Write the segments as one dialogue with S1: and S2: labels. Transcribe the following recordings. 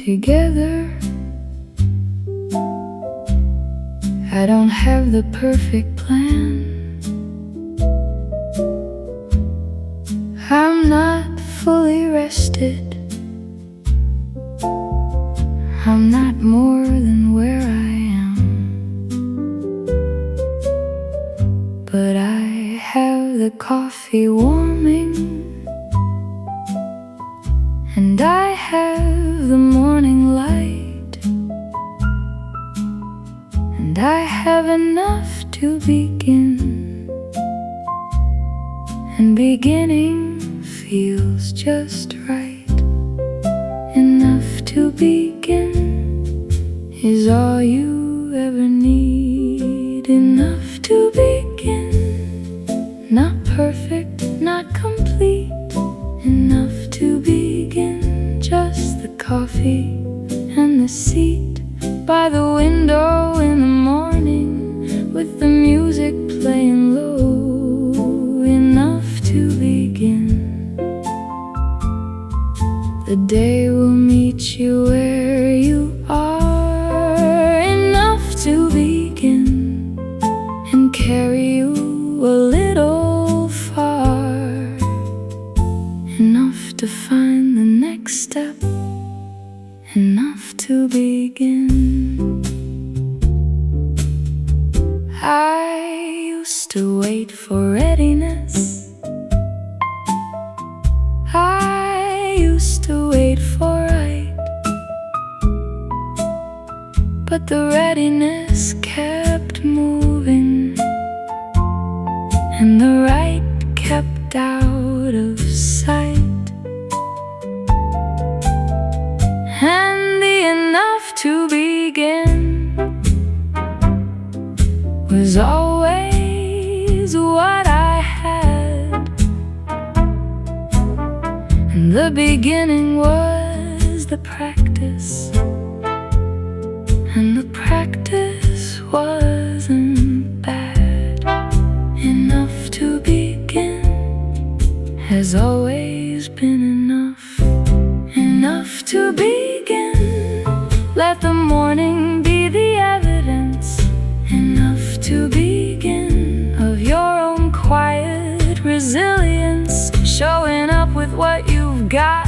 S1: together. I don't have the perfect plan. I'm not fully rested. I'm not more than where I am. But I have the coffee warming, and I have the morning light, and I have enough to begin. And beginning feels just right. Enough to begin is all you ever need. Enough to begin, not perfect, not complete. Enough to begin, just the coffee and the seat by the window in the morning, with the music playing low. Enough to begin. The day will meet you where you are. Enough to begin and carry you a little far. Enough to find the next step. Enough to begin. I used to wait for readiness. I used to wait for right, but the readiness kept moving, and the right kept out of sight. And the enough to begin was always what I had. And the beginning was the practice, and the practice wasn't bad. Enough to begin has always been enough. Enough to begin, let the morning be the evidence. Enough to begin of your own quiet resilience, showing up with what you've got,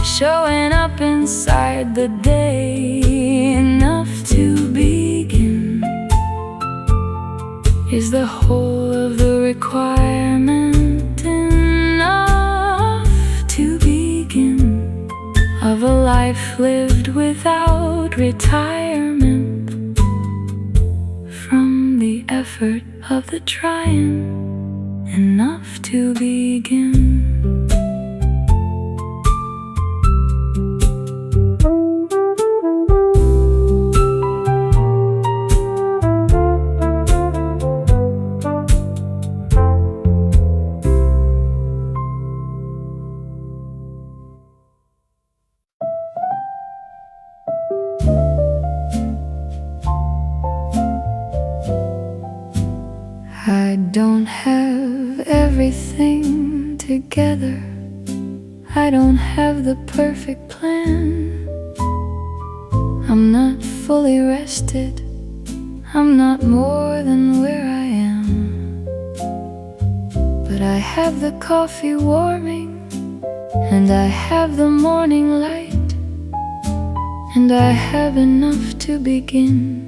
S1: showing up inside the day. Enough to begin is the whole of the requirement. Enough to begin of a life lived without retirement, from the effort of the trying. Enough to begin. I don't have everything together. I don't have the perfect plan. I'm not fully rested. I'm not more than where I am. But I have the coffee warming, and I have the morning light, and I have enough to begin.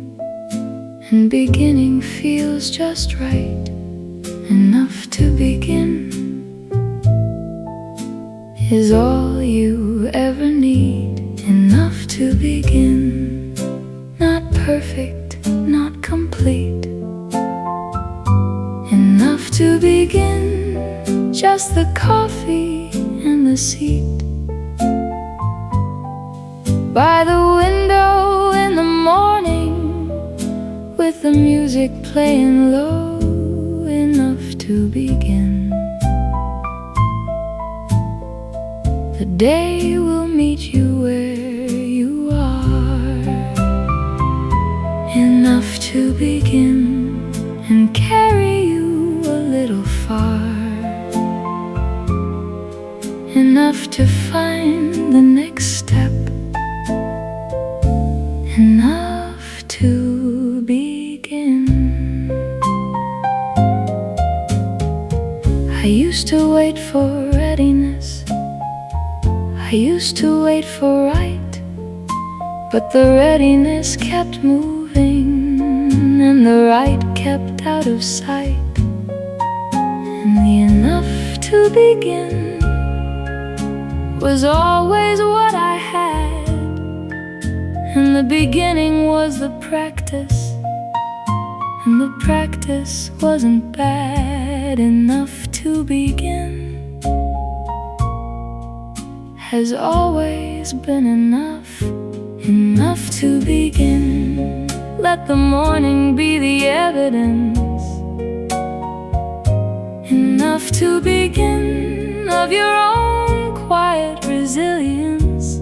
S1: And beginning feels just right. Enough to begin is all you ever need. Enough to begin, not perfect, not complete. Enough to begin, just the coffee and the seat by the window in the morning, with the music playing low. Enough to begin. The day will meet you where you are. Enough to begin and carry you a little far. Enough to find the next step. enough to begin. I used to wait for readiness, I used to wait for right, but the readiness kept moving and the right kept out of sight. And the enough to begin was always what I had, and the beginning was the practice, and the practice wasn't bad. Enough to begin has always been enough, enough to begin. Let the morning be the evidence, enough to begin, of your own quiet resilience.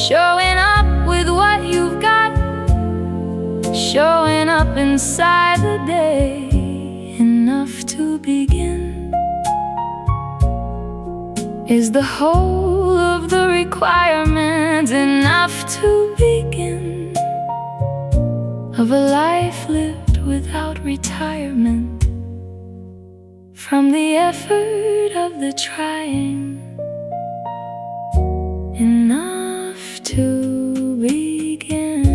S1: Showing up with what you've got, showing up inside the day. Enough to begin is the whole of the requirement. Enough to begin of a life lived without retirement from the effort of the trying. Enough to begin.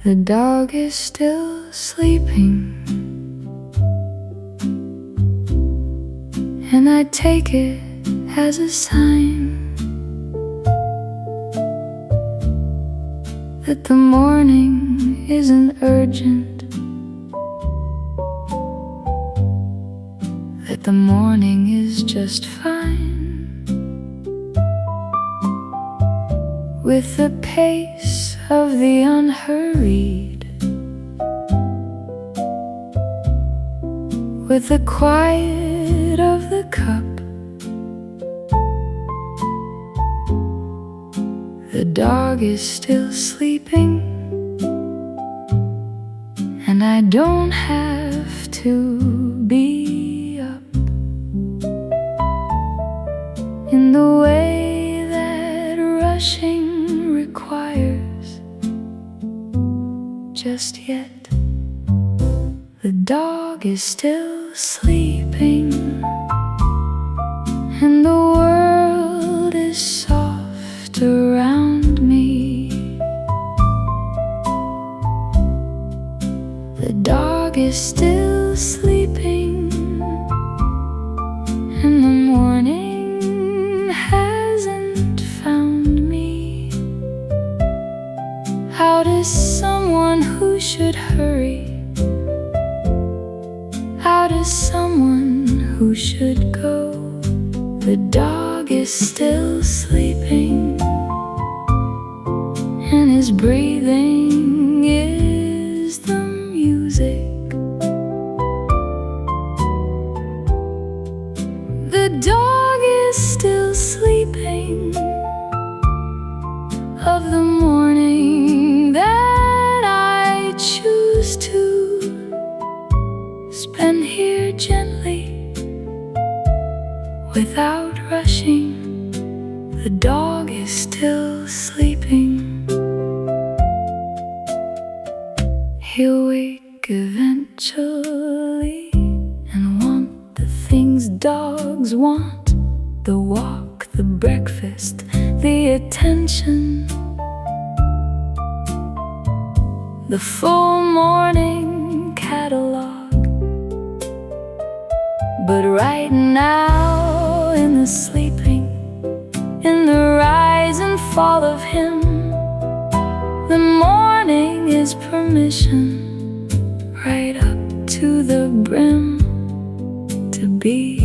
S1: The dog is still sleeping, and I take it as a sign that the morning isn't urgent, that the morning is just fine with the pace of the unhurried, with the quiet of the cup. The dog is still sleeping, and I don't have to be up in the way that rushing requires. Just yet, the dog is still sleeping, and the world is soft around me. The dog is still sleeping, and the morning hasn't found me. How does someone who should hurry, how does someone who should go? The dog is still sleeping, and his breathing is the music. The dog is still sleeping of the morning that I choose to spend here gently without rushing. The dog is still sleeping. He'll wake eventually and want the things dogs want: the walk, the breakfast, the attention, the full morning catalog. But right now, in the sleeping, in the rise and fall of him, the morning is permission, right up to the brim, to be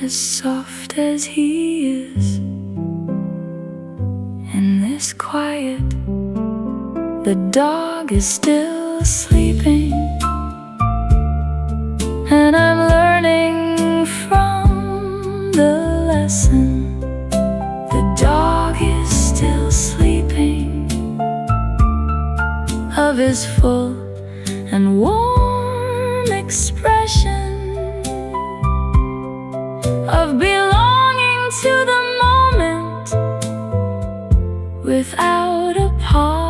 S1: as soft as he is. In this quiet, the dog is still sleeping, and I'm learning from the lesson. The dog is still sleeping of his full and warm expression of belonging to the moment without apology.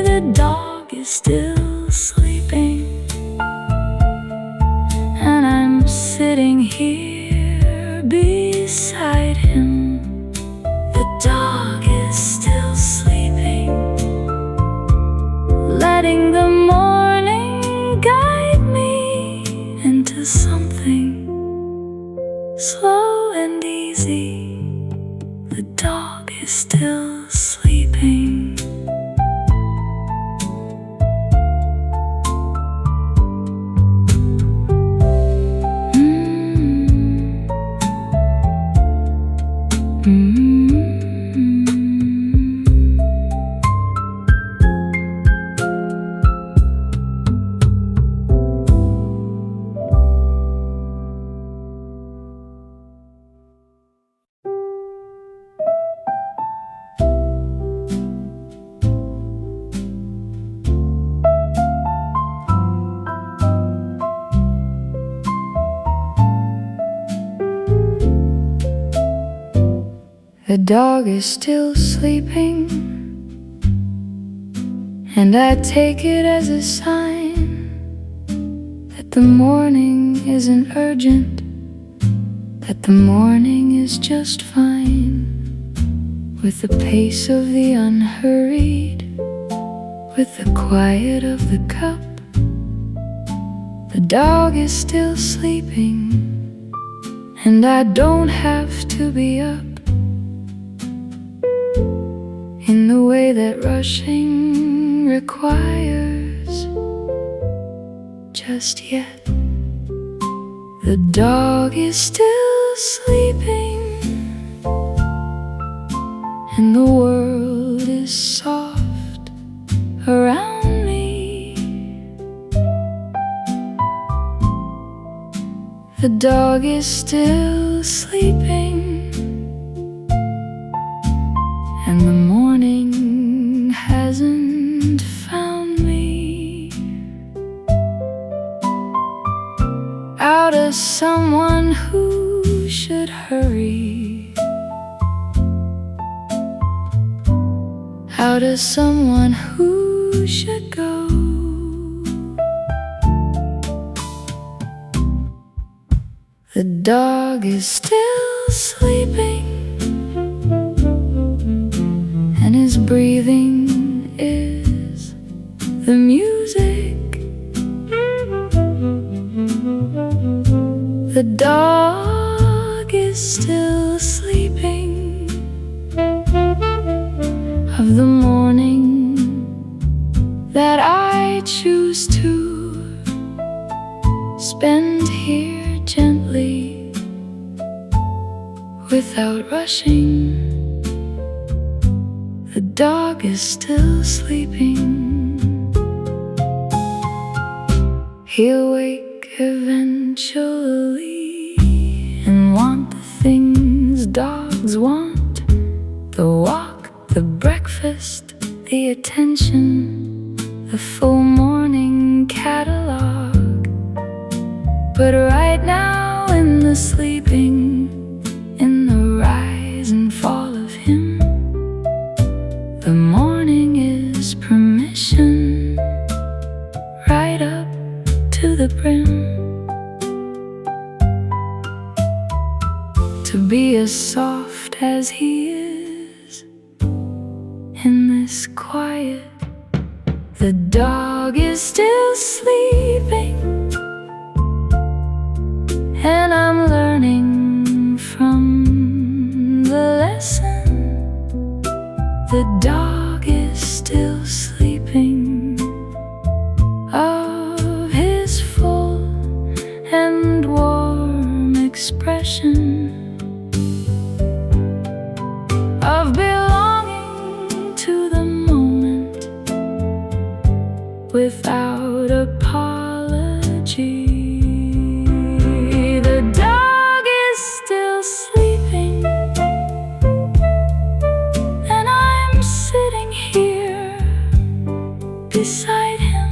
S1: The dog is still sleeping, and I'm sitting here beside him. The dog is still sleeping, letting the morning guide me into something slow and easy. The dog is still sleeping. The dog is still sleeping, and I take it as a sign that the morning isn't urgent, that the morning is just fine. With the pace of the unhurried, with the quiet of the cup, the dog is still sleeping, and I don't have to be up in the way that rushing requires just yet. The dog is still sleeping, and the world is soft around me. The dog is still sleeping, and the morning hasn't found me. Out of someone who should hurry, out of someone who should go. The dog is still sleeping, and his breathing is the music. The dog is still sleeping of the morning that I choose to spend here gently without rushing. The dog is still sleeping. He'll wake eventually and want the things dogs want: the walk, the breakfast, the attention, the full morning catalog. But right now, in the sleeping, in the rise and fall of him, the morning is permission, right up to the brim, to be as soft as he is in this quiet. The dog is still sleeping, and I'm learning from the lesson. The dog is still sleeping of his full and warm expression of belonging to without apology. The dog is still sleeping, and I'm sitting here beside him.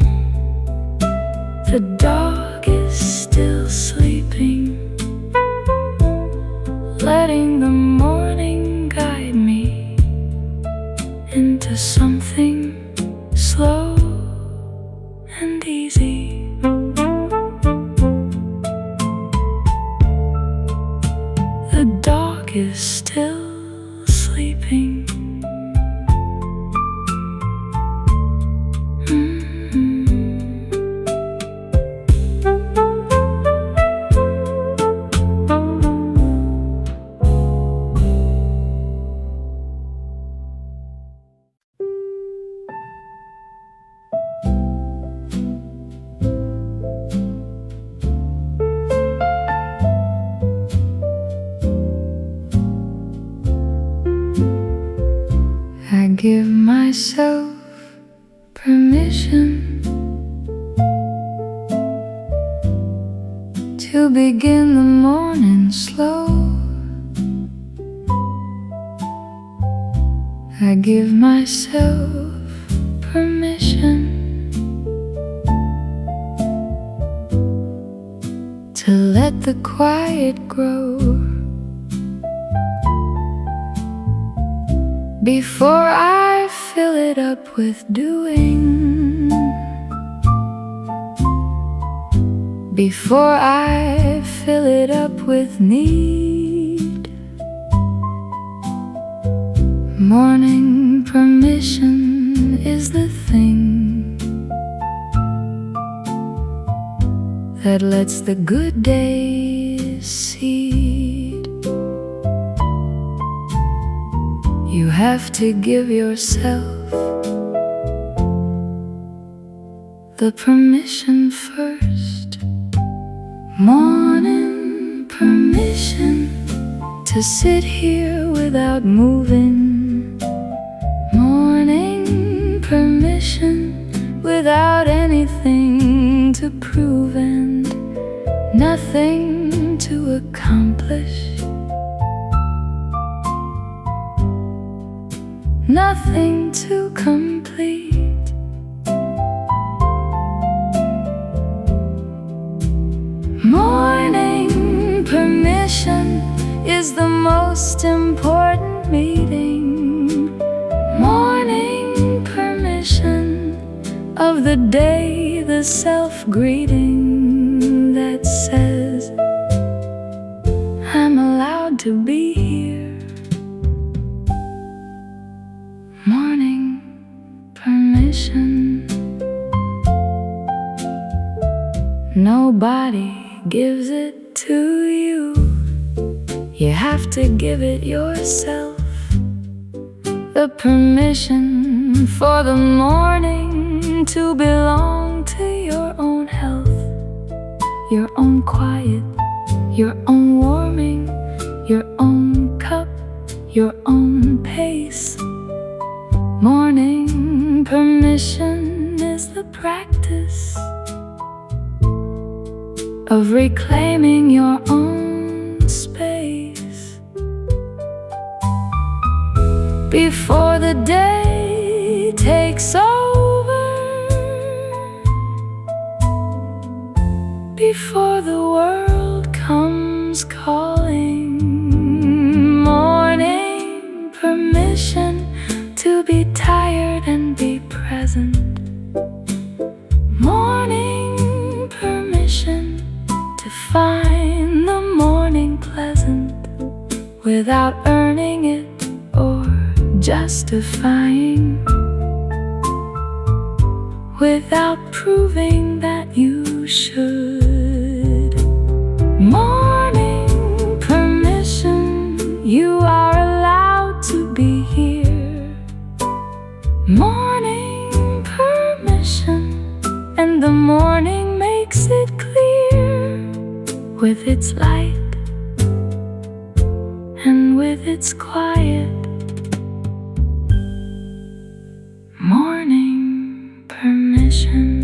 S1: The dog is still sleeping, letting the morning guide me into something slow and easy. The dog is still sleeping. I give myself permission to begin the morning slow. I give myself permission to let the quiet grow before I fill it up with doing, before I fill it up with need. Morning permission is the thing that lets the good days seed. You have to give yourself the permission first. Morning permission to sit here without moving. Morning permission without anything to prove and nothing to accomplish. Nothing to complete. Morning permission is the most important meeting. Morning permission of the day, the self-greeting that says I'm allowed to be here. Morning permission. Nobody gives it to you. You have to give it yourself. The permission for the morning to belong to your own health, your own quiet, your own warming, your own cup, your own pace. Morning permission is the practice of reclaiming your own space before the day takes over, before the world comes calling. Morning permission to be tired and be present. Morning permission to find the morning pleasant without earning it or justifying, without proving that you should. Morning permission, you are allowed to be here. Morning permission, and the morning makes it clear with its light and with its quiet. Morning permission.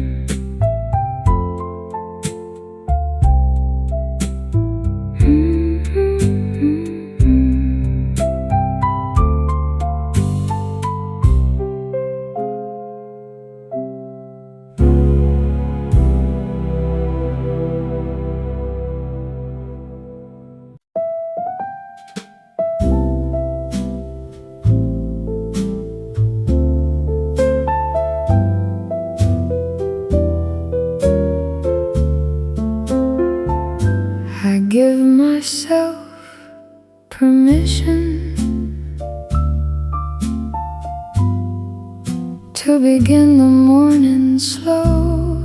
S1: begin the morning slow.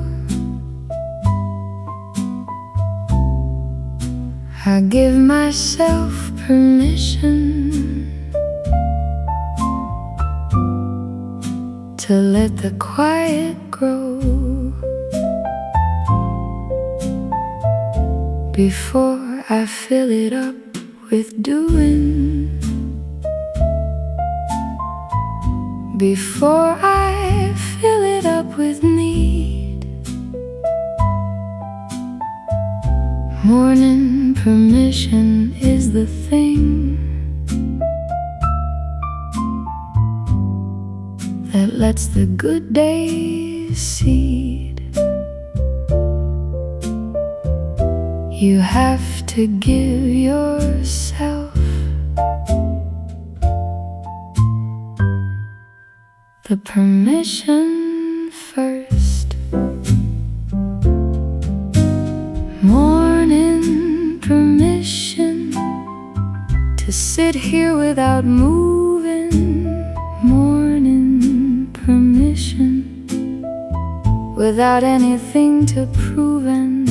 S1: I give myself permission to let the quiet grow before I fill it up with doing, before I fill it up with need. Morning permission is the thing that lets the good days seed. You have to give yourself the permission first. Morning permission to sit here without moving. Morning permission without anything to prove and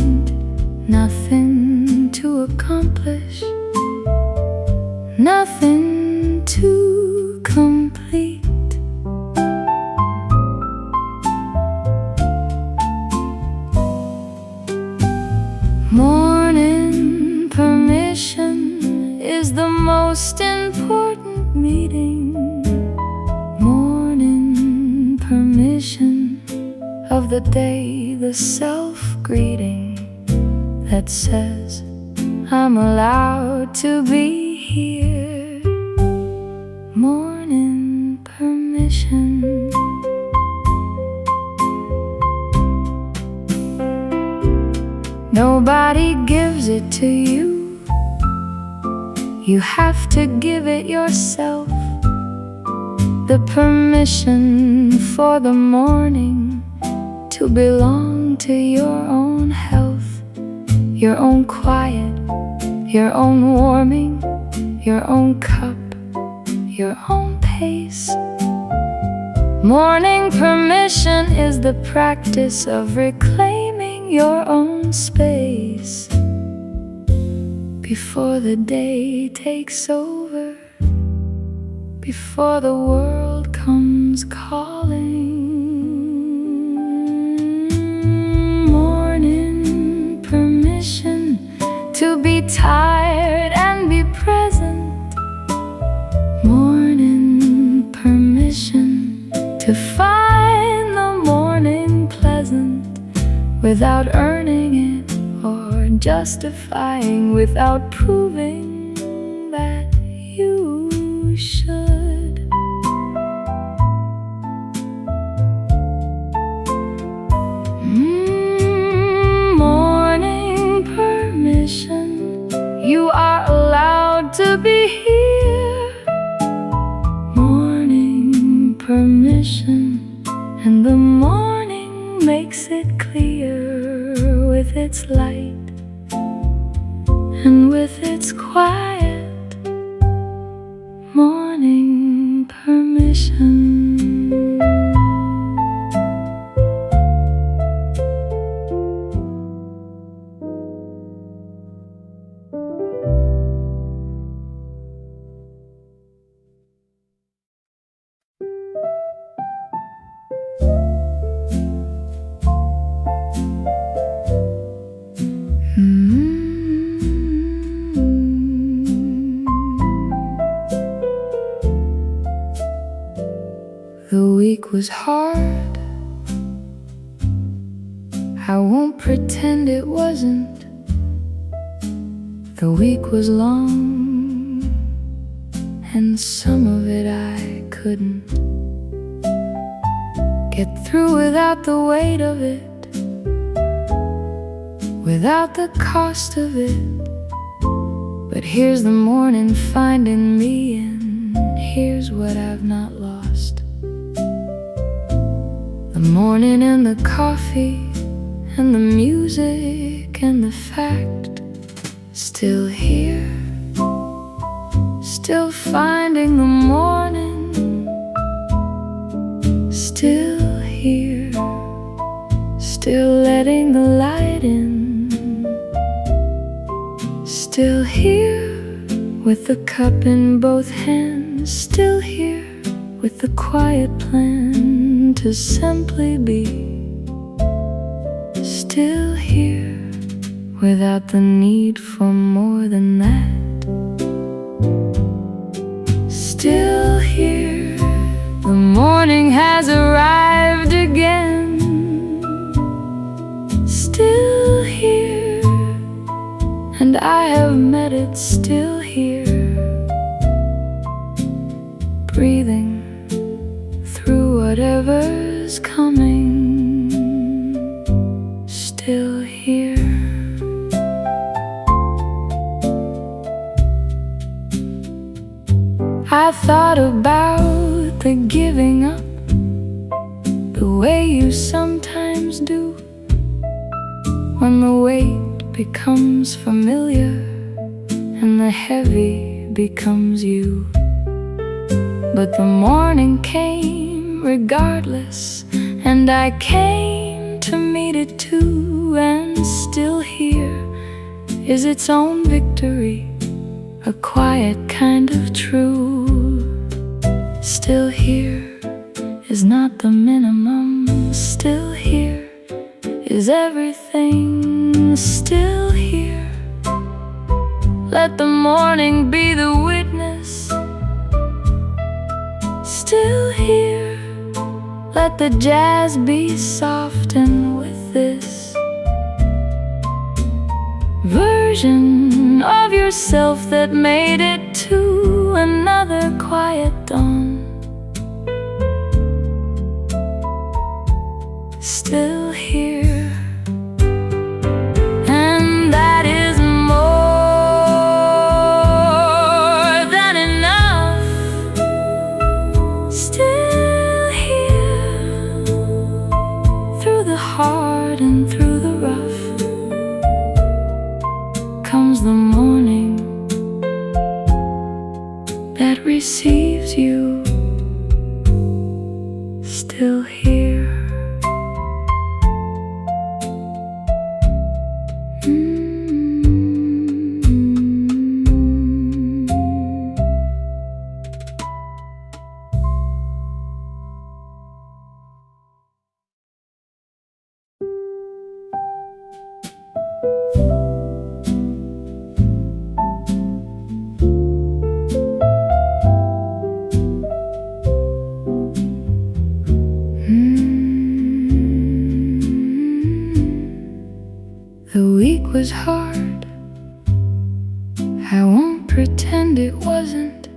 S1: nothing to accomplish, nothing to complete. Morning permission is the most important meeting. Morning permission of the day, the self-greeting that says I'm allowed to be here. Morning permission. Nobody gives it to you. You have to give it yourself. The permission for the morning to belong to your own health, your own quiet, your own warming, your own cup, your own pace. Morning permission is the practice of reclaiming your own space before the day takes over, before the world comes calling. Morning permission to be tired and be present. Morning permission to find the morning pleasant without earning it or justifying, without proving that you should. Morning permission, you are allowed to be here. Morning permission, and the morning makes it clear with its light and with its quiet. Morning permission. The week was hard. I won't pretend it wasn't. The week was long, and some of it I couldn't get through without the weight of it, without the cost of it. But here's the morning finding me, and here's what I've not lost. The morning and the coffee and the music and the fact, still here, still finding the morning, still with the cup in both hands, still here with the quiet plan to simply be. Still here without the need for more than that. Still here, the morning has arrived again. Still here, and I have met it. Still here, breathing through whatever's coming. Still here. I thought about the giving up, the way you sometimes do, when the weight becomes familiar and the heavy becomes you. But the morning came regardless, and I came to meet it too. And still here is its own victory, a quiet kind of truth. Still here is not the minimum. Still here is everything. Still here, let the morning be the witness. Still here, let the jazz be soft. And with this version of yourself that made it to another quiet dawn, still here. And that is more than enough. Still here, through the hard and through the rough, comes the morning that receives you. Still here. The week was hard, I won't pretend it wasn't.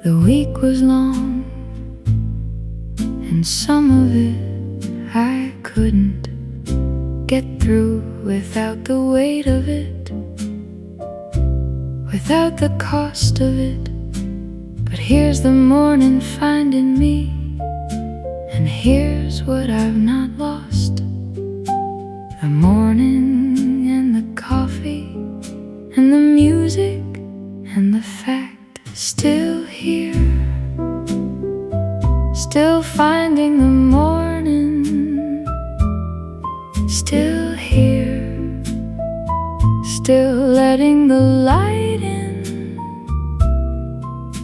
S1: The week was long, and some of it I couldn't get through without the weight of it, without the cost of it. But here's the morning finding me, and here's what I've not lost. The morning and the coffee and the music and the fact, still here, still finding the morning, still here, still letting the light in,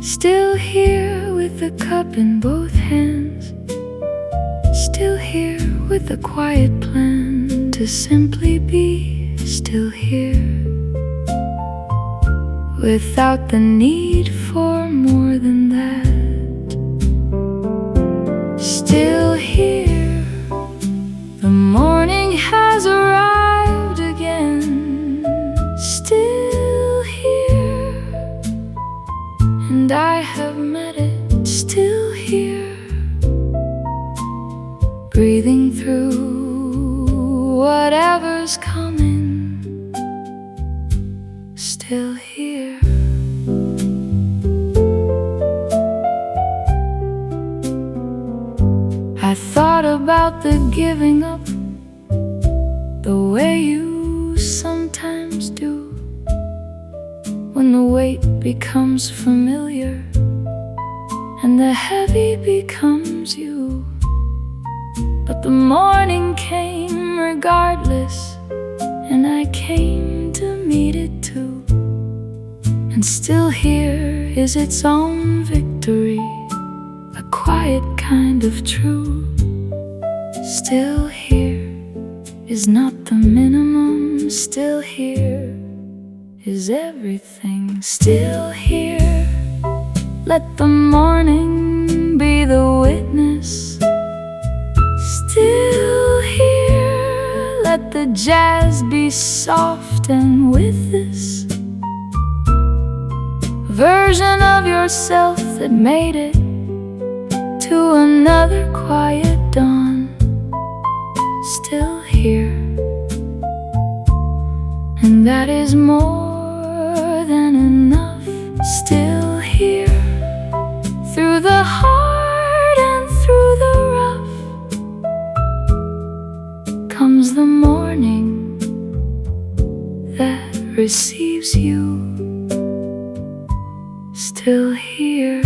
S1: still here with the cup in both hands, still here with a quiet plan to simply be. Still here without the need for more than that. Still here, the morning has arrived again. Still here, and I have met it. Still here, breathing through whatever's coming. Still here. I thought about the giving up, the way you sometimes do, when the weight becomes familiar and the heavy becomes you. But the morning came regardless, and I came to meet it too. And still here is its own victory, a quiet kind of true. Still here is not the minimum, still here is everything. Still here, let the morning be the witness. Still here, let the jazz be soft, and with this version of yourself that made it to another quiet dawn. Still here, and that is more than enough. Still here, through the hard and through the rough, comes the morning that receives you. Still here.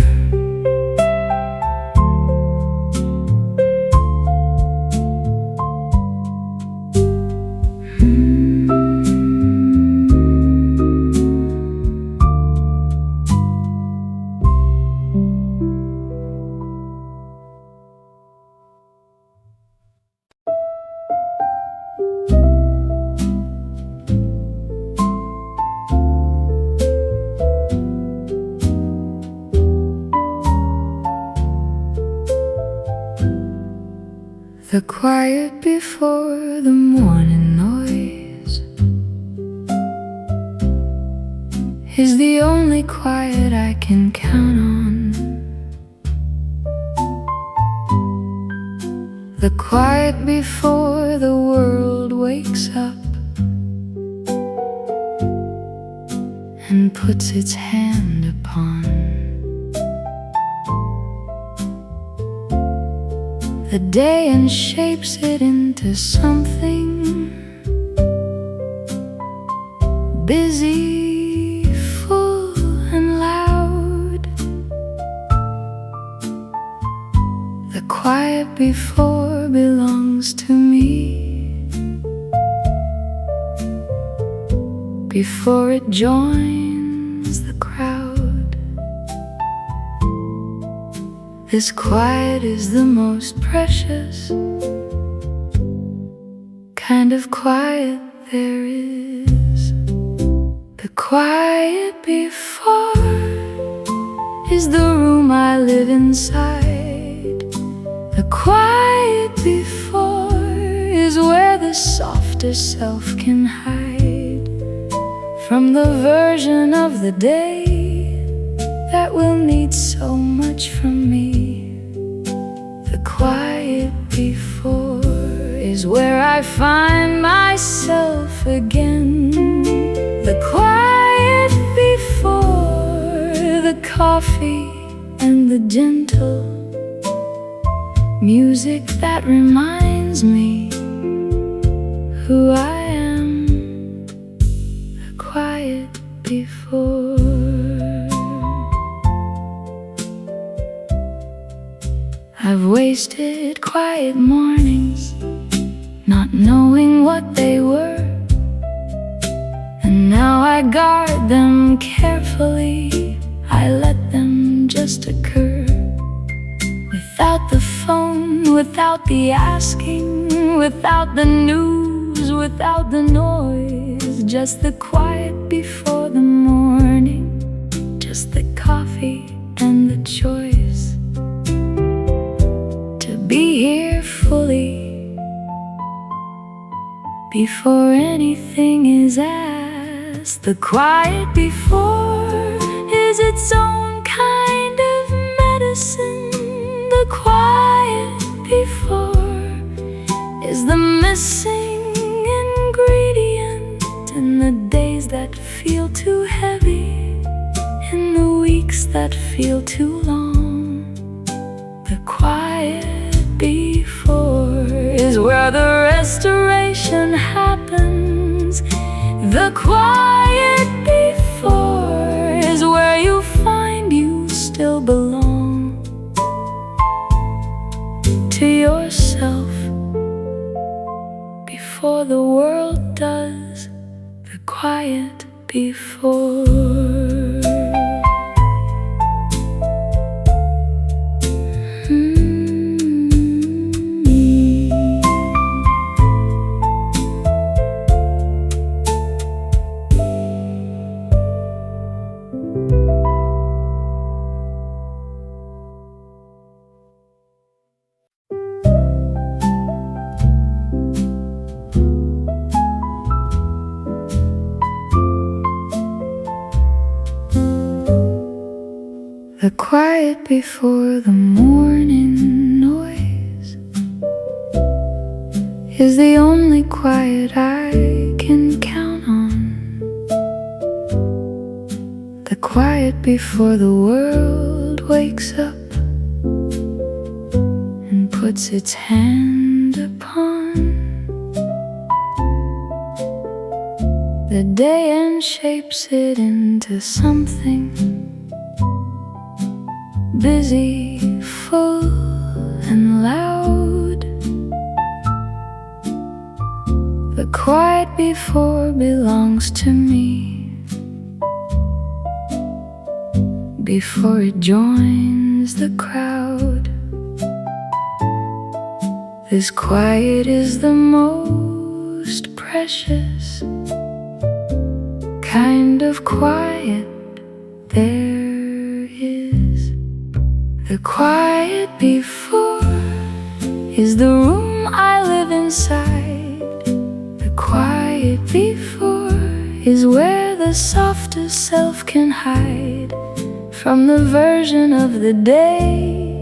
S1: The quiet before the morning noise is the only quiet I can count on. The quiet before the world wakes up and puts its hand upon the day and shapes it into something busy, full and loud. The quiet before belongs to me, before it joins the crowd. This quiet is the most precious kind of quiet there is. The quiet before is the room I live inside. The quiet before is where the softer self can hide from the version of the day that will need so much from me. The quiet before is where I find myself again. The quiet before, the coffee and the gentle music that reminds me who I am. The quiet before. I've wasted quiet mornings not knowing what they were, and now I guard them carefully. I let them just occur, without the phone, without the asking, without the news, without the noise. Just the quiet before the morning, just the coffee and the choice be here fully before anything is asked. The quiet before is its own kind of medicine. The quiet before is the missing ingredient in the days that feel too heavy, in the weeks that feel too long. The quiet before is where the restoration happens. The quiet before is where you find you still belong to yourself before the world does. The quiet before. quiet before the morning noise is the only quiet I can count on. The quiet before the world wakes up and puts its hand upon the day and shapes it into something busy, full, and loud. The quiet before belongs to me, before it joins the crowd. This quiet is the most precious kind of quiet there is. The quiet before is the room I live inside. The quiet before is where the softer self can hide from the version of the day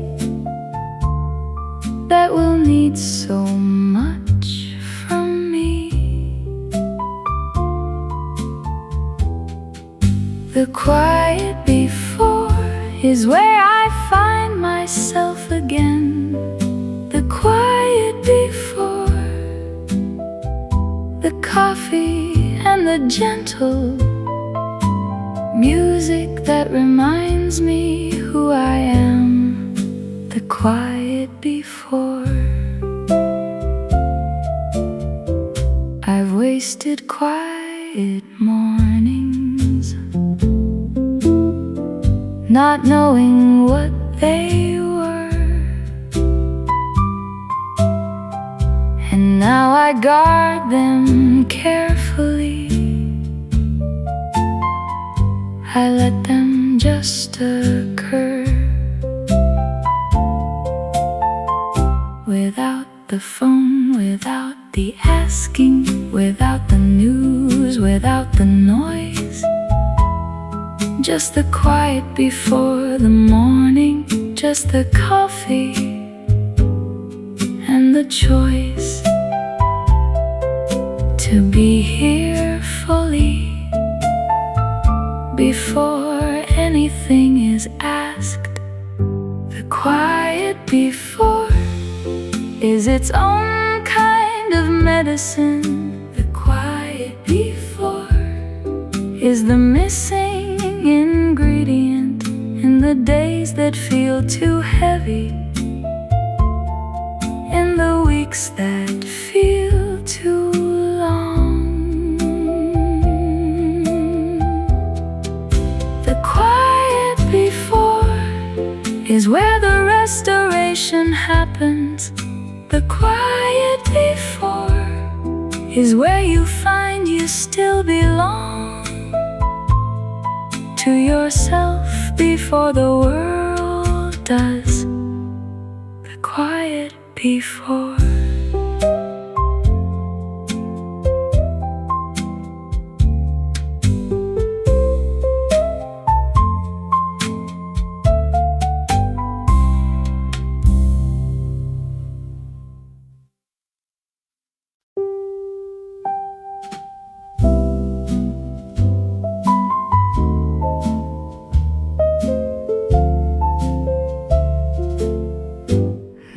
S1: that will need so much from me. The quiet before is where I find myself again. The quiet before, the coffee and the gentle music that reminds me who I am. The quiet before. I've wasted quiet mornings not knowing what they were, and now I guard them carefully. I let them just occur without the phone, without the asking, without the news, without the noise. Just the quiet before the morning, just the coffee and the choice to be here fully before anything is asked. The quiet before is its own kind of medicine. The quiet before is the missing ingredient in the days that feel too heavy, in the weeks that feel too long. The quiet before is where the restoration happens. The quiet before is where you find you still belong to yourself before the world does. The quiet before.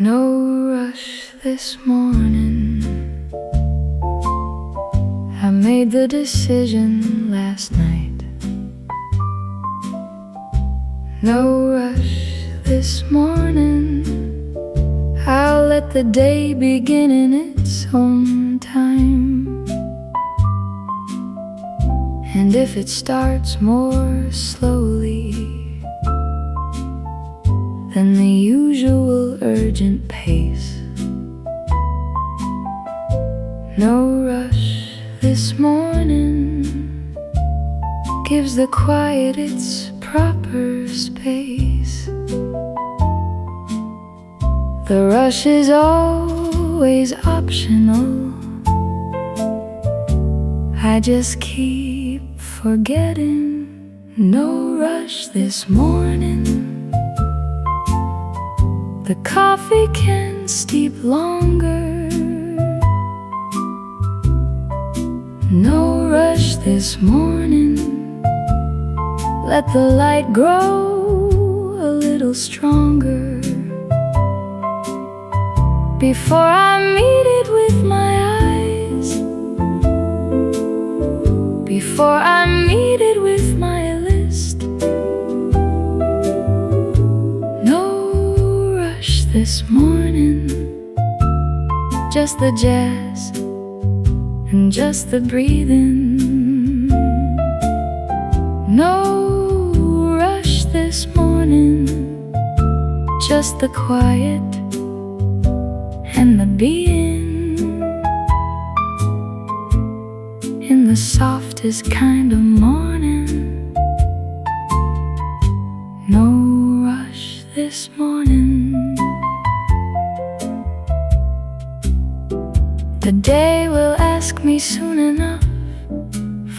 S1: No rush this morning. I made the decision last night. No rush this morning. I'll let the day begin in its own time. And if it starts more slowly than the usual urgent pace, no rush this morning gives the quiet its proper space. The rush is always optional. I just keep forgetting. No rush this morning. The coffee can steep longer. No rush this morning. Let the light grow a little stronger before I meet it with my eyes, before I meet it with my list. No rush this morning, just the jazz and just the breathing. No rush this morning, just the quiet and the being in the softest kind of morning. No rush this morning. The day will ask me soon enough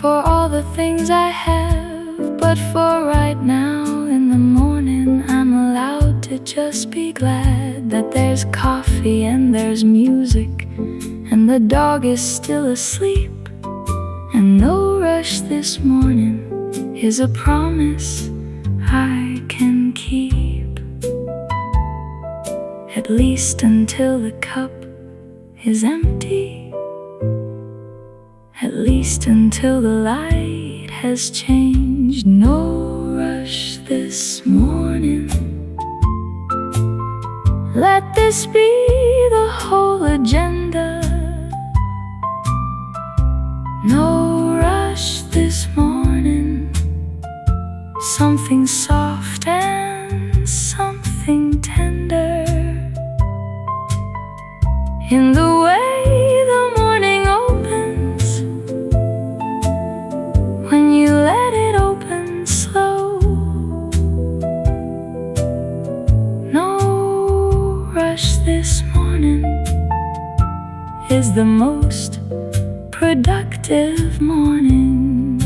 S1: for all the things I have, but for right now in the morning I'm allowed to just be glad that there's coffee and there's music and the dog is still asleep. And no rush this morning is a promise I can keep, at least until the cup is empty, at least until the light has changed. No rush this morning. Let this be the whole agenda. No rush this morning. Something soft and something tender in the way the morning opens, when you let it open slow. No rush this morning is the most productive morning.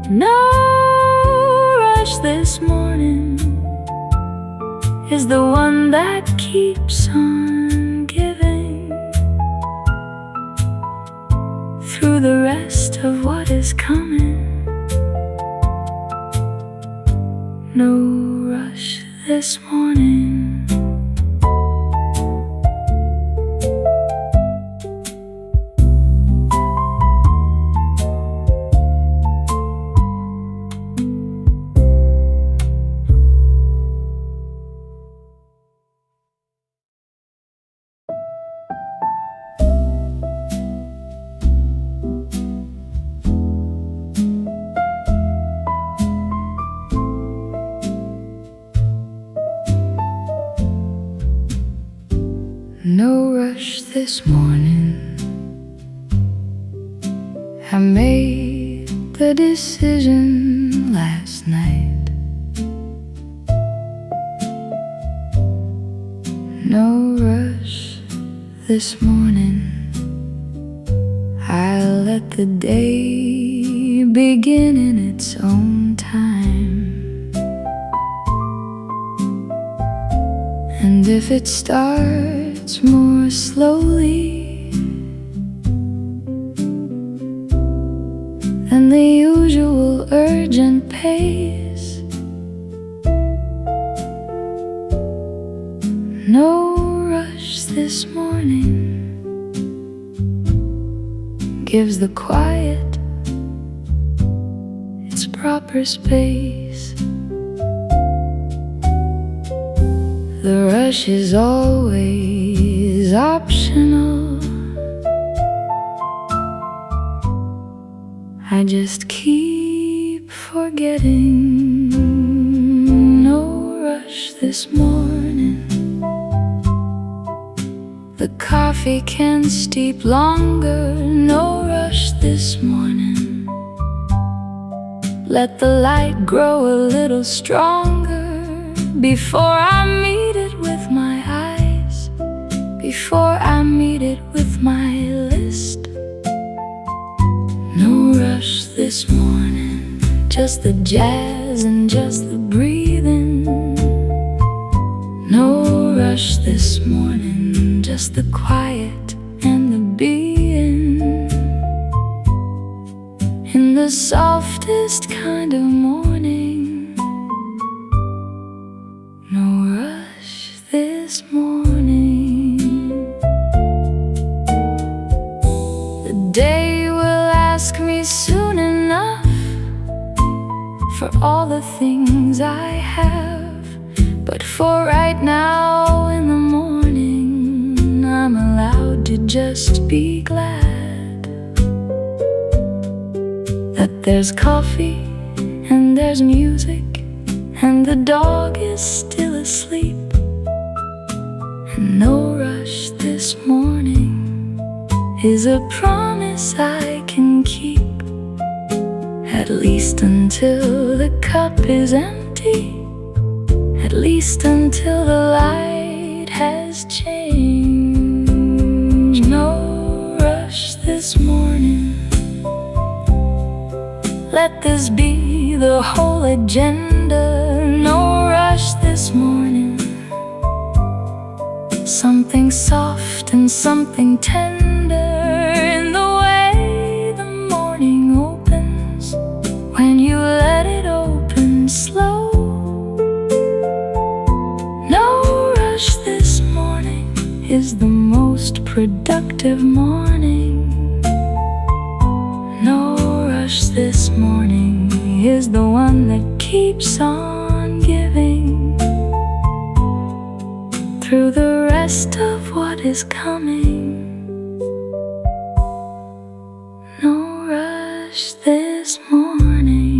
S1: No rush this morning is the one that keeps on giving through the rest of what is coming. No rush this morning. No rush this morning. I made the decision last night. No rush this morning. I'll let the day begin in its own time. And if it starts more slowly than the usual urgent pace, no rush this morning. Gives the quiet its proper space. The rush is always optional. I just keep forgetting. No rush this morning. The coffee can steep longer. No rush this morning. Let the light grow a little stronger before I meet it with my eyes, before I meet it with my list. No rush this morning, just the jazz and just the breathing. rush this morning, just the quiet and the being. In the softest kind of morning, no rush this morning. The day will ask me soon enough for all the things I have, but for right now in the morning, I'm allowed to just be glad that there's coffee and there's music and the dog is still asleep. And no rush this morning is a promise I can keep, at least until the cup is empty, at least until the light has changed. No rush this morning. Let this be the whole agenda. No rush this morning. Something soft and something tender in the way the morning opens, when you let it open slow. No rush this morning is the most productive morning. No rush this morning is the one that keeps on giving through the rest of what is coming. No rush this morning.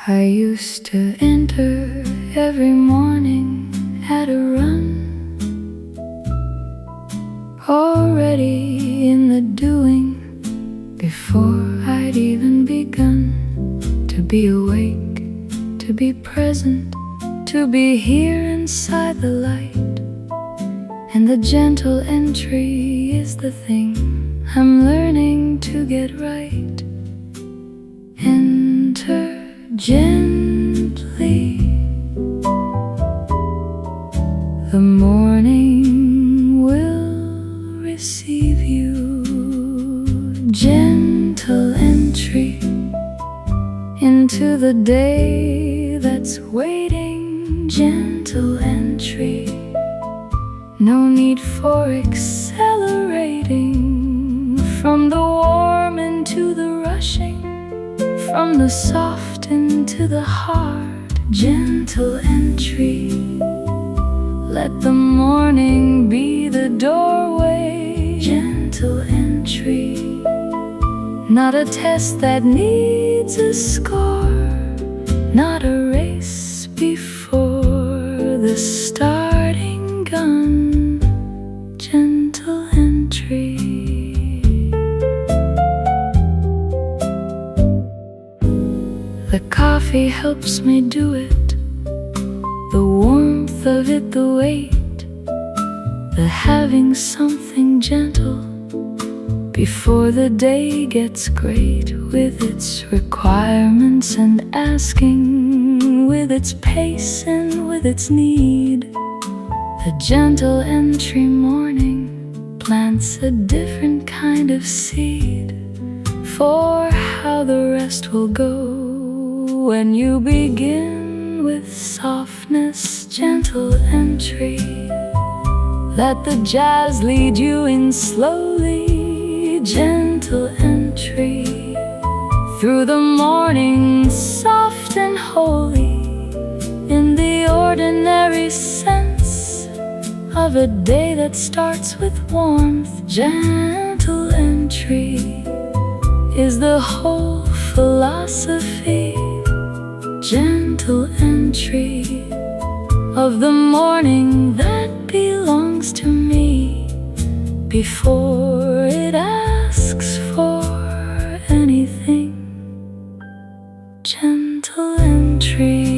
S1: I used to enter every morning at a run, already in the doing before I'd even begun. To be awake, to be present, to be here inside the light. And the gentle entry is the thing I'm learning to get right. Enter gently, the morning will receive you. Gentle entry into the day that's waiting. Gentle entry, no need for accelerating. From the warm into the rushing, from the soft into the hard. Gentle entry, let the morning be the doorway. Gentle entry, not a test that needs a score, not a race before the starting gun. Gentle entry. The coffee helps me do it, the warmth of it, the weight, the having something gentle before the day gets great, with its requirements and asking, with its pace and with its need. The gentle entry morning plants a different kind of seed for how the rest will go. When you begin with softness, gentle entry, let the jazz lead you in slowly. Gentle entry, through the morning, soft and holy, in the ordinary sense of a day that starts with warmth. Gentle entry is the whole philosophy. Gentle entry of the morning that belongs to me before it asks for anything. Gentle entry.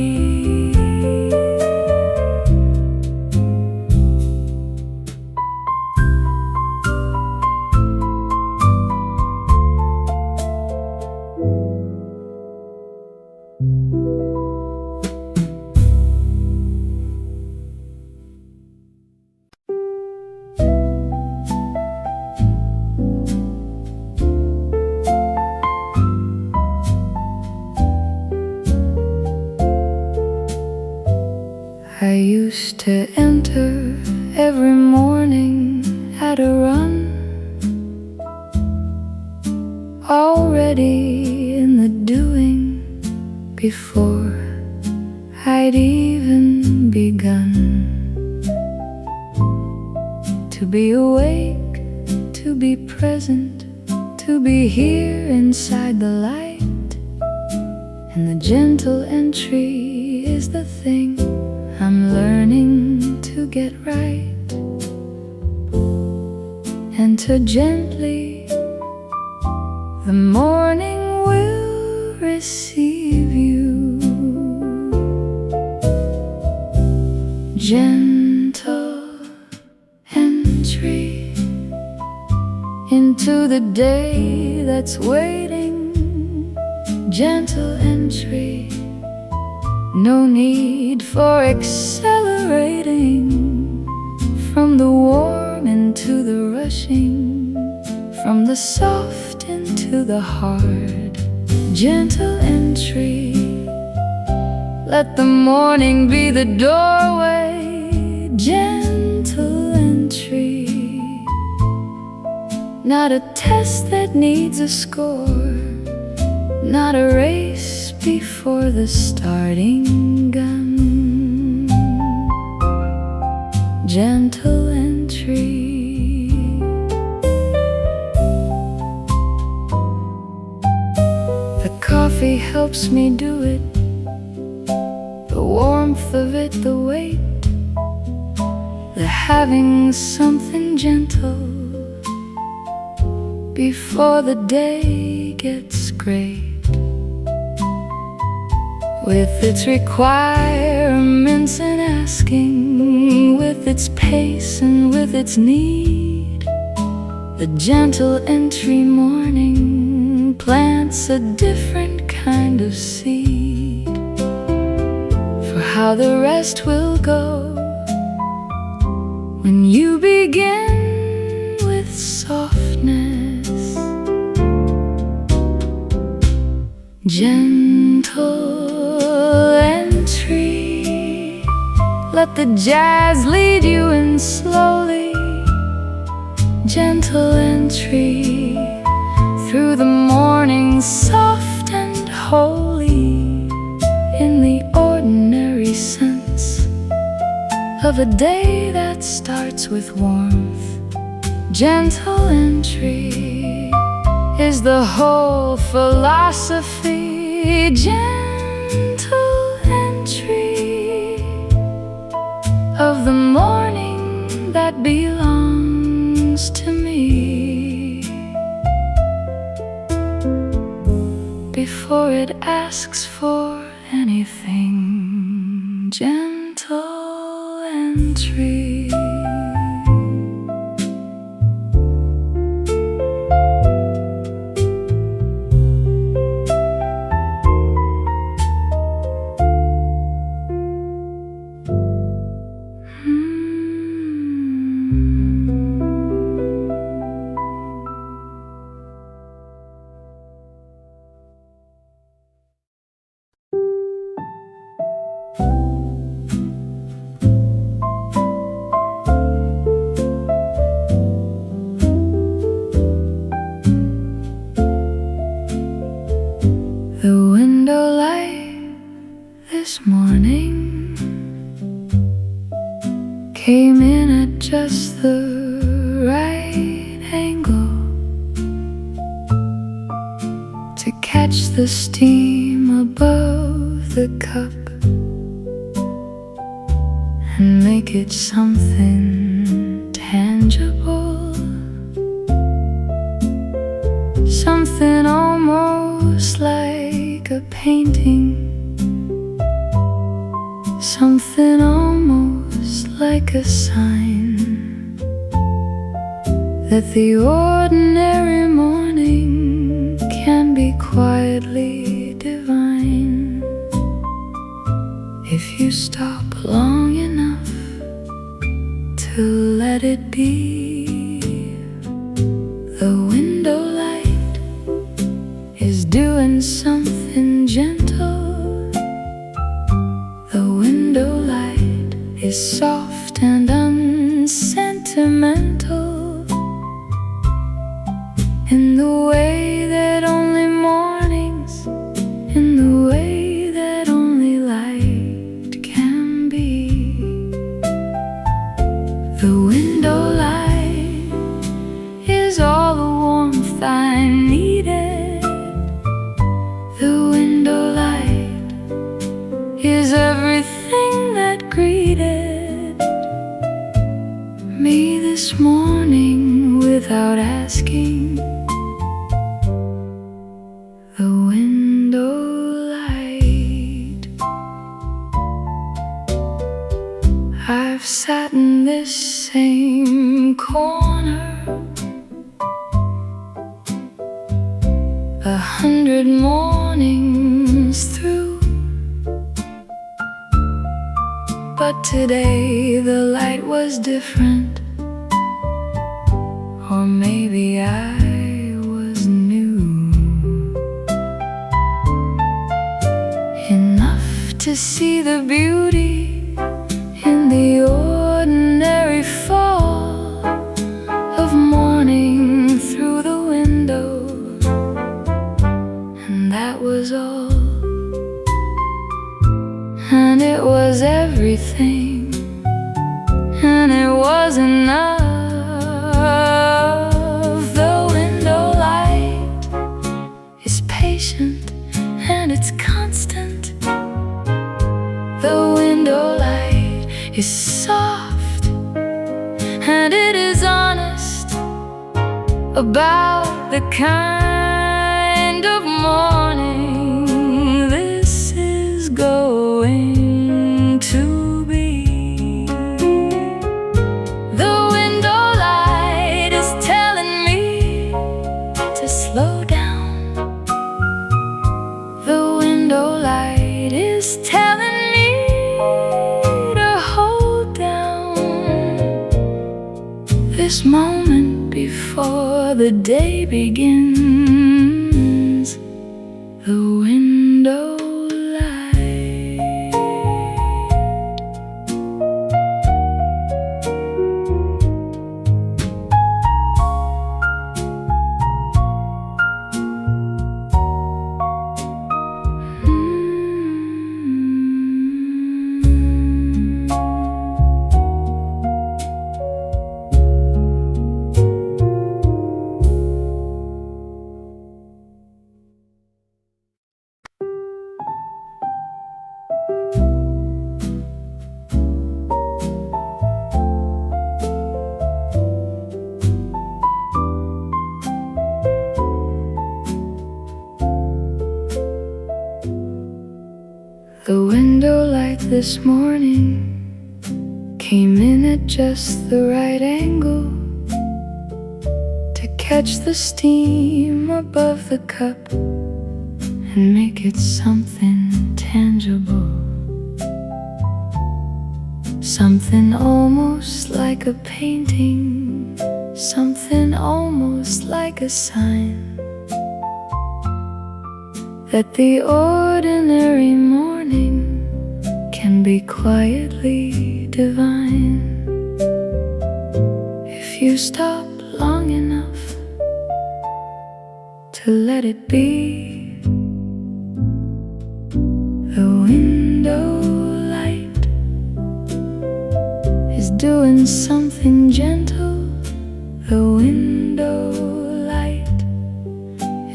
S1: I used to enter every morning at a run, already in the doing before I'd even begun. To be awake, to be present, to be here inside the light. And the gentle entry is the thing I'm learning to get right. Enter gently, the morning will receive you. Gentle entry into the day that's waiting. Gentle entry, no need for accelerating. From the warm into the rushing, from the soft into the hard. Gentle entry, let the morning be the doorway. Gentle entry, not a test that needs a score, not a race before the starting gun. Gentle entry. The coffee helps me do it, the warmth of it, the weight, the having something gentle before the day gets great. With its requirements and asking, with its pace and with its need, the gentle entry morning plants a different kind of seed for how the rest will go when you begin with softness. Gentle entry, let the jazz lead you in slowly. Gentle entry, through the morning soft and holy, in the ordinary sense of a day that starts with warmth. Gentle entry is the whole philosophy. Gentle entry of the morning that belongs to me before it asks for anything. Gentle entry. The window light this morning came in at just the right angle to catch the steam above the cup. make it something tangible, something almost like a painting, something almost like a sign that the ordinary morning can be quietly divine if you stop long enough to let it be. The window light is doing something gentle. The window light is soft and unsentimental, in the way that only mornings, in the way that only light can be. The window light is all the warmth I needed. The window light is everything that greeted me this morning without asking. The window light. I've sat in this same corner 100 mornings through, but today the light was different, or maybe I was new enough to see the beauty in the ordinary fall of morning through the window, and that was all. And it was everything, and it was enough. The window light is patient and it's constant. The window light is soft and it is honest about the kind of morning this is going to be. The window light is telling me to slow down. The window light is telling me to hold down this moment before the day begins. The window light. The window light this morning came in at just the right angle to catch the steam above the cup and make it something tangible, something almost like a painting, something almost like a sign that the ordinary morning can be quietly divine if you stop long enough to let it be. The window light is doing something gentle. The window light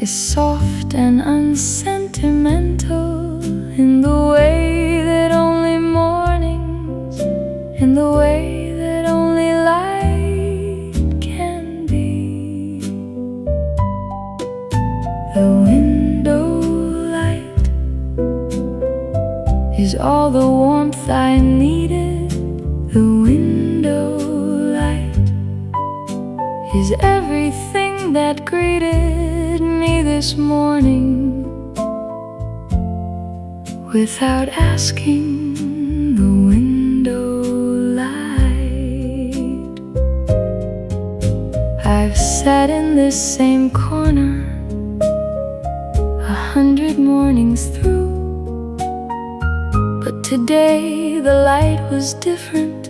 S1: is soft and unsentimental in the way that only mornings, in in the way that only light can be. The window light is all the warmth I needed. The window light is everything that greeted me this morning. Without asking, the window light. I've sat in this same corner 100 mornings through, but today the light was different,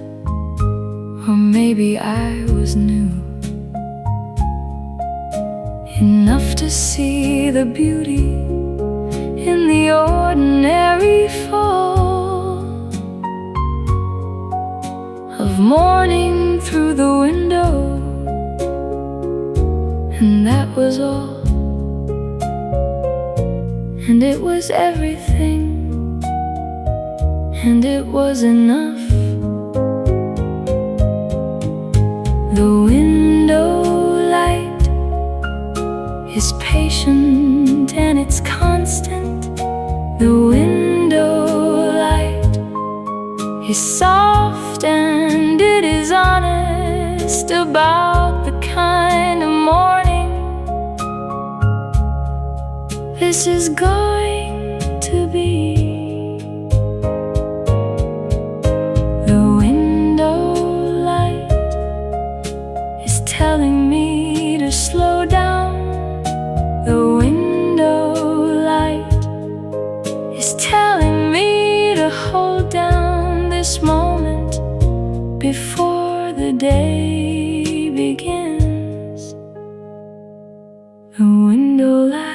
S1: or maybe I was new enough to see the beauty in the ordinary fall of morning through the window. And that was all, and it was everything, and it was enough. The window light is patient and it's constant. The window light is soft and it is honest about the kind of morning this is going to be. The window light is telling me to slow down. The window light is telling me to hold down this moment before the day begins. The window light.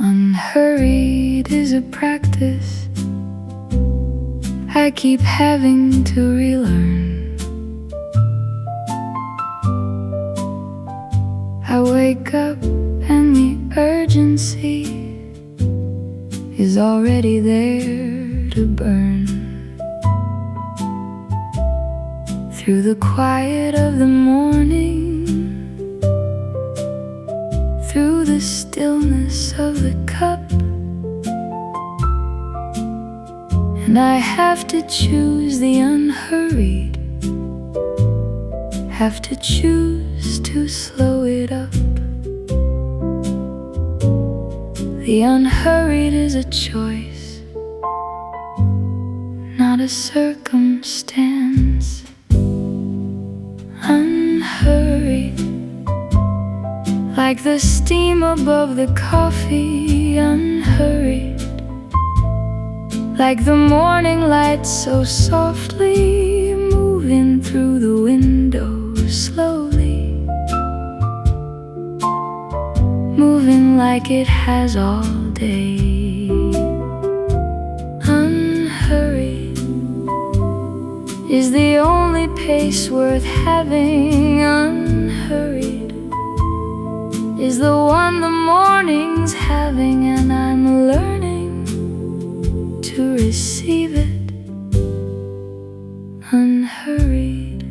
S1: Unhurried is a practice I keep having to relearn. I wake up and the urgency is already there to burn. Through the quiet of the morning, through the stillness of the cup, and I have to choose the unhurried, have to choose to slow it up. The unhurried is a choice, not a circumstance. Unhurried, like the steam above the coffee. Unhurried, like the morning light so softly moving through the window slowly, moving like it has all day. Unhurried is the only pace worth having. Unhurried is the one the morning's having, and I'm learning to receive it. Unhurried.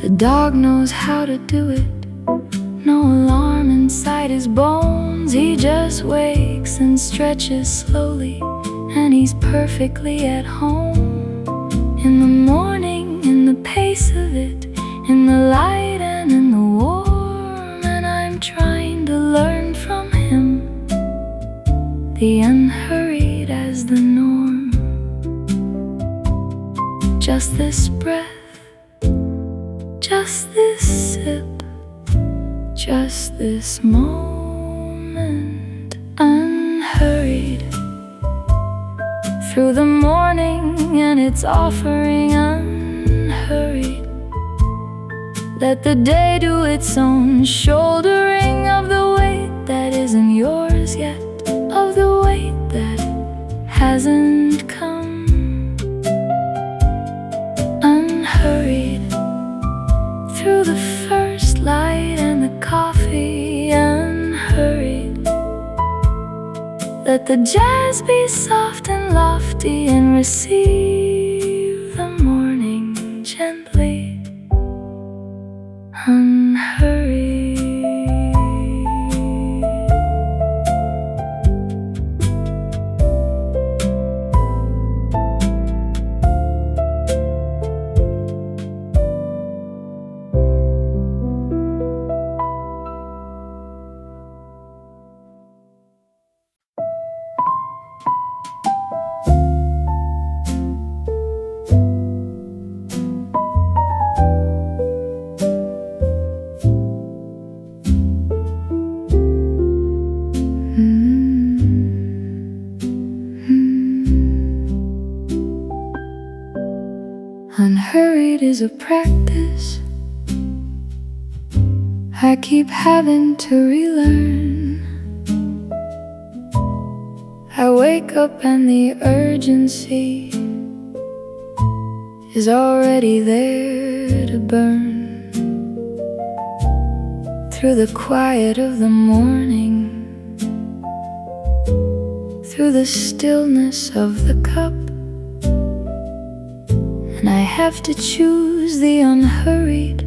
S1: The dog knows how to do it. No alarm inside his bones. He just wakes and stretches slowly, and he's perfectly at home. In the morning, in the pace of it, in the light and in the warm. And I'm trying to learn from him the unhurried as the norm. Just this breath, just this sip, just this moment. through the morning and its offering. Unhurried, let the day do its own shouldering of the weight that isn't yours yet, of the weight that hasn't come. Unhurried, through the first light and the coffee. Unhurried, let the jazz be soft and lofty and receive the morning gently. Unhurried. Unhurried is a practice I keep having to relearn. I wake up and the urgency is already there to burn. Through the quiet of the morning, through the stillness of the cup, and I have to choose the unhurried,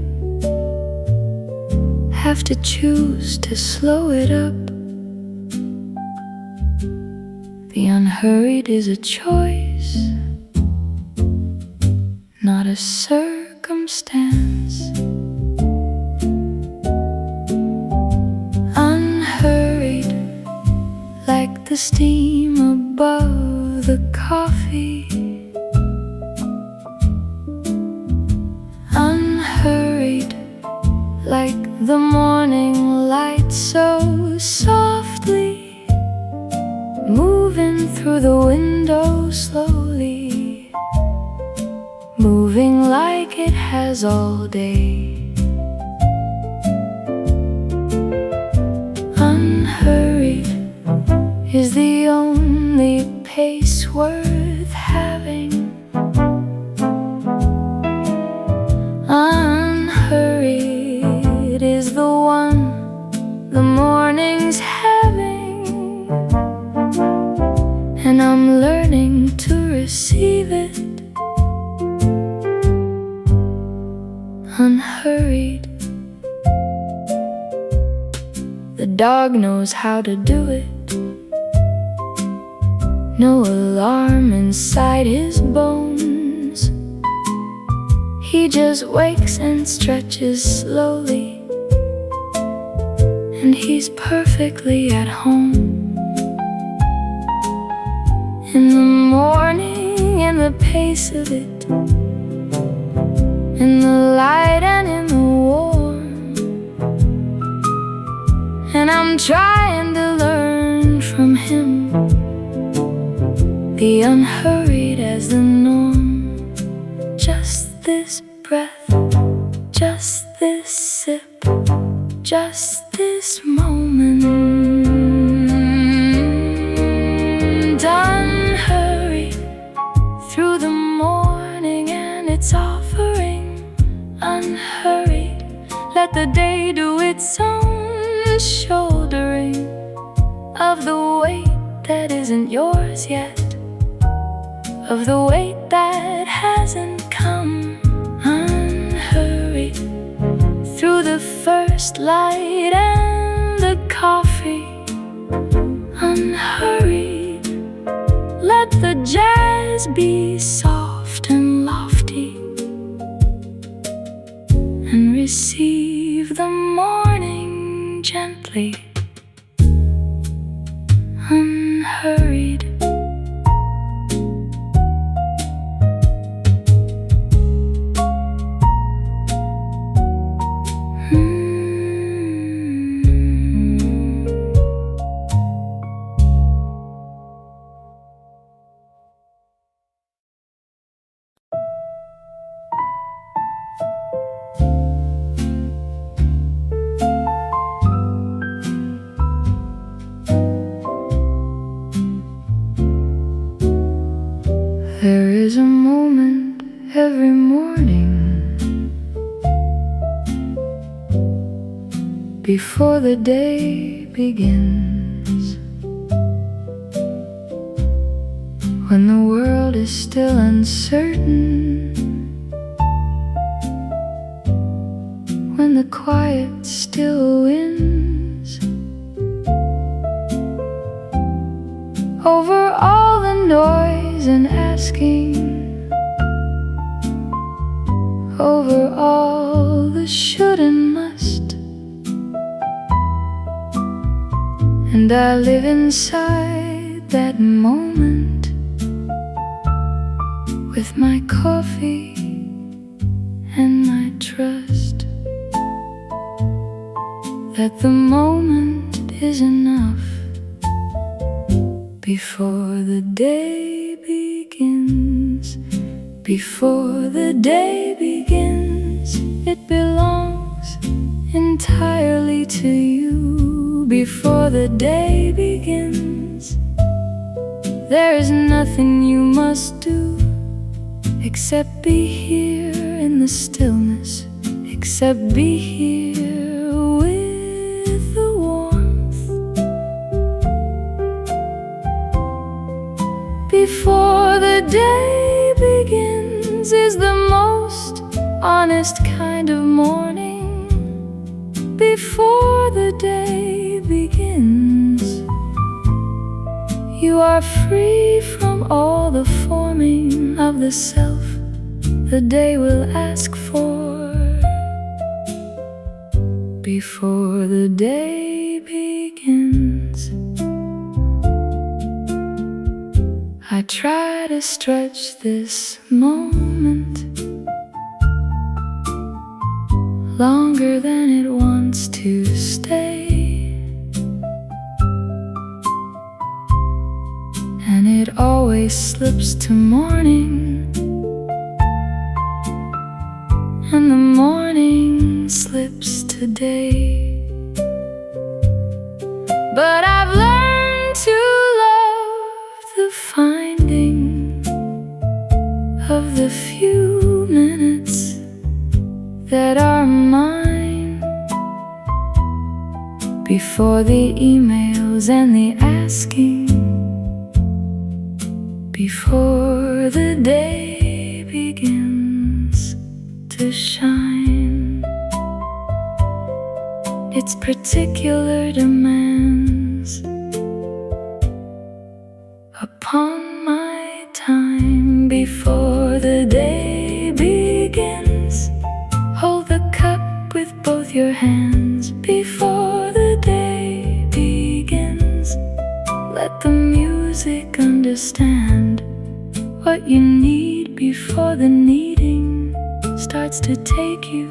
S1: have to choose to slow it up. The unhurried is a choice, not a circumstance. Unhurried, like the steam above the coffee. Unhurried, like the morning light so softly, moving through the window slowly, moving like it has all day. Unhurried is the only pace worth having. Unhurried is the one the morning's having, and I'm learning to receive it. Unhurried, the dog knows how to do it. No alarm inside his bones. He just wakes and stretches slowly, and he's perfectly at home. In the morning, in the pace of it, in the light and in the warm. And I'm trying to learn from him, the unhurried as the norm. Just this breath, just this sip, just this moment. Unhurried, through the morning and its offering. Unhurried, let the day do its own shouldering of the weight that isn't yours yet, of the weight that hasn't come. Unhurried, through the first light and the coffee. Unhurried, let the jazz be soft and lofty, and receive the morning gently. Unhurried. There is a moment every morning before the day begins, when the world is still uncertain, when the quiet still wins over all the noise and asking, over all the should and must. And I live inside that moment with my coffee and my trust that the moment is enough before the day begins. Before the day begins, it belongs entirely to you. Before the day begins, there is nothing you must do except be here in the stillness, except be here with the warmth. Before the day begins is the most honest kind of morning. Before the day begins, you are free from all the forming of the self the day will ask for. Before the day begins, I try to stretch this moment longer than it wants to stay, and it always slips to morning, and the morning slips to day. But I've learned to love the finding of the few minutes that are mine, before the emails and the asking, before the day begins to shine its particular demands upon my time. Before the day begins, hold the cup with both your hands. Before the day begins, let the music understand what you need before the needing starts to take you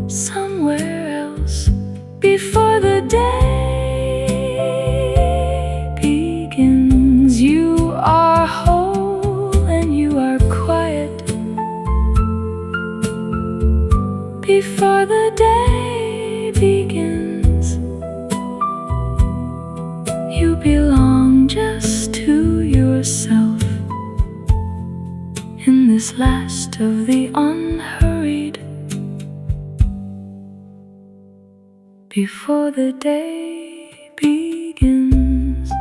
S1: somewhere else. Before the day begins, you are whole and you are quiet. Before the day begins, you belong just to yourself in this last of the unhurried. Before the day begins.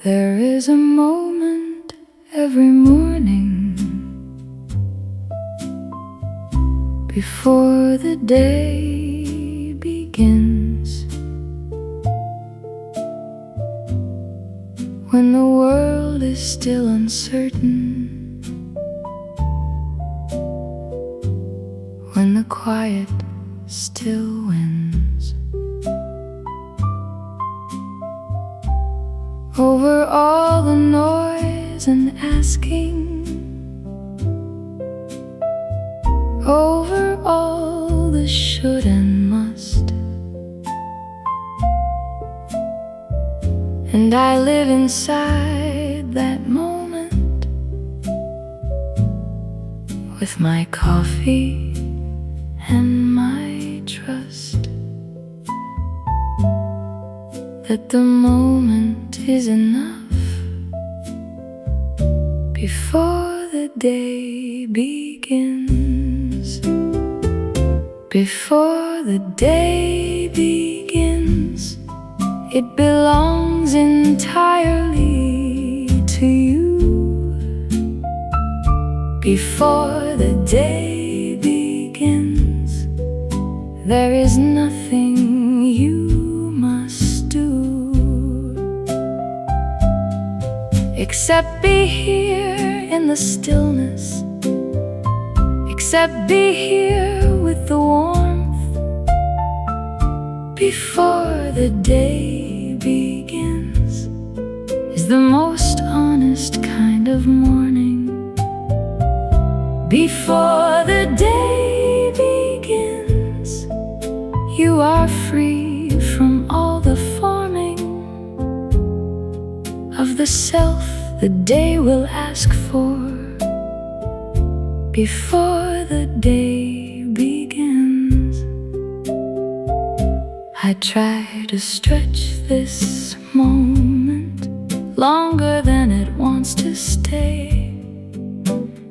S1: There is a moment every morning before the day begins, when the world is still uncertain, quiet still wins over all the noise and asking, over all the should and must. And I live inside that moment with my coffee and my trust that the moment is enough before the day begins. Before the day begins, it belongs entirely to you. Before the day begins, there is nothing you must do except be here in the stillness, except be here with the warmth. Before the day begins is the most honest kind of morning. Before the day begins, you are free from all the forming of the self the day will ask for. Before the day begins, I try to stretch this moment longer than it wants to stay,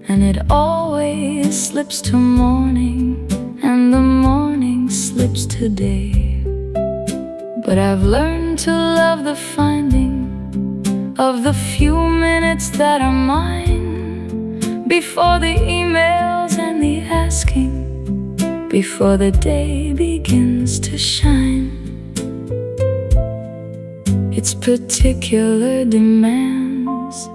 S1: and it always slips to morning, and the morning slips to day. But I've learned to love the finding of the few minutes that are mine, before the emails and the asking, before the day begins to shine. Its particular demands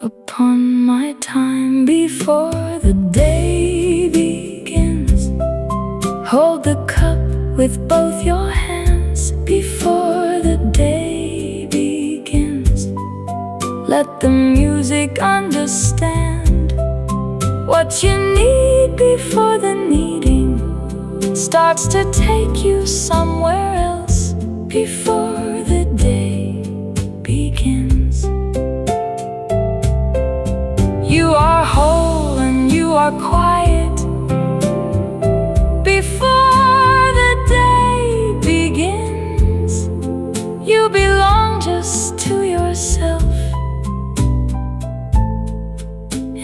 S1: upon my time. Before the day begins, hold the cup with both your hands. Before the day begins, let the music understand what you need before the needing starts to take you somewhere else. Before the day begins, you are whole and you are quiet. Before the day begins, you belong just to yourself.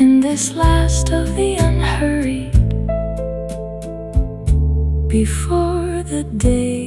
S1: In this last of the unhurried, before the day